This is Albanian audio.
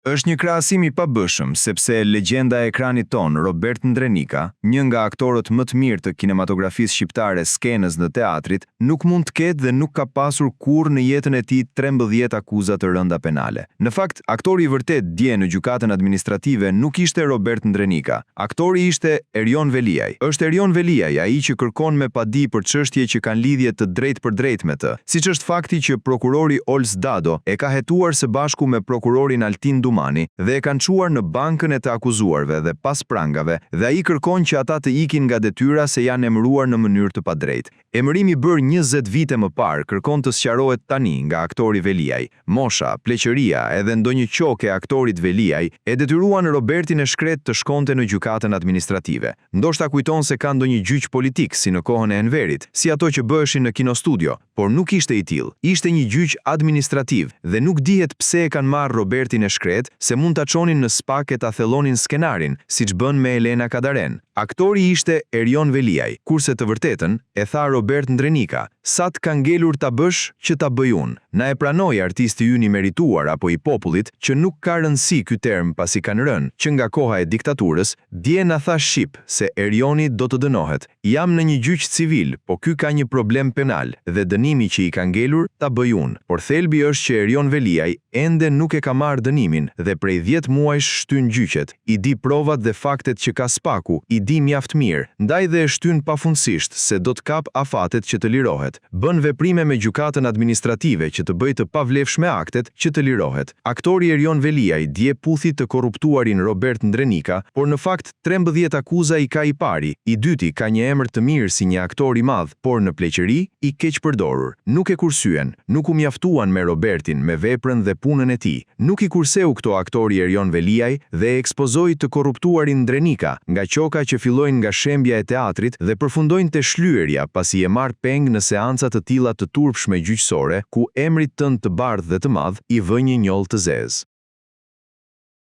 Është një krahasim I pabëshëm, sepse legjenda e ekranit ton, Robert Ndrenika, një nga aktorët më të mirë të kinematografisë shqiptare skenës në teatrit, nuk mund të ketë dhe nuk ka pasur kurrë në jetën e tij 13 akuza të rënda penale. Në fakt, aktori I vërtet dje në gjykatën administrative nuk ishte Robert Ndrenika. Aktori ishte Erion Veliaj. Është Erion Veliaj ai që kërkon me padi për çështje që kanë lidhje të drejtë për drejtë me të, siç është fakti që prokurori Ols Dado e ka hetuar së bashku me prokurorin Altin Dumani dhe e kanë çuar në bankën e të akuzuarve dhe pas prangave, dhe ai kërkon që ata të ikin nga detyra se janë emëruar në mënyrë të padrejtë. Emërimi bërë 20 vite më parë kërkon të sqarohet tani nga aktori Veliaj. Mosha, pleqëria edhe ndonjë qokë e aktorit Veliaj e detyruan Robertin e shkret të shkonte në gjykatën administrative. Ndoshta kujton se ka ndonjë gjyq politik si në kohën e Enverit, si ato që bëheshin në kinostudio, por nuk ishte I tillë. Ishte një gjyq administrativ dhe nuk dihet pse e kanë marrë Robertin e shkret, se mund ta çonin në spak e ta thellonin skenarin, siç bën me Elena Kadaren. Aktori ishte Erion Veliaj, kurse të vërtetën e tha Robert Ndrenika. Sa të ka ngelur ta bësh që ta bëj unë. Na e pranoi artisti ynë I merituar apo I popullit që nuk ka rëndësi ky term pasi kanë rënë që nga koha e diktaturës, dje na tha shqip se Erioni do të dënohet. Jam në një gjyq civil, po ky ka një problem penal dhe dënimi që I ka ngelur ta bëj unë. Por thelbi është që Erion Veliaj ende nuk e ka marrë dënimin dhe prej 10 muajsh shtyn gjyqet. I di provat dhe faktet që ka spaku, I di mjaft mirë, ndaj dhe e shtyn pafundësisht se do të kap afatet që të lirohet. Bën veprime me gjykatën administrative që të bëjë të pavlefshme aktet që të lirohet. Aktori Erion Veliaj dje puthi të korruptuarin Robert Ndrenika, por në fakt 13 akuza I ka I pari. I dyti ka një emër të mirë si një aktor I madh, por në pleqëri I keq përdorur. Nuk e kursyen, nuk u mjaftuan me Robertin me veprën dhe punën e tij. Nuk I kurseu këto aktori Erion Veliaj dhe e ekspozoi të korruptuarin Ndrenika, nga qoka që fillojnë nga shembja e teatrit dhe përfundojnë te shlyerja pasi e marr peng në seanca të tilla të turpshme gjyqësore, ku emrit tënd të bardhë dhe të madh I vë një njoll të zezë.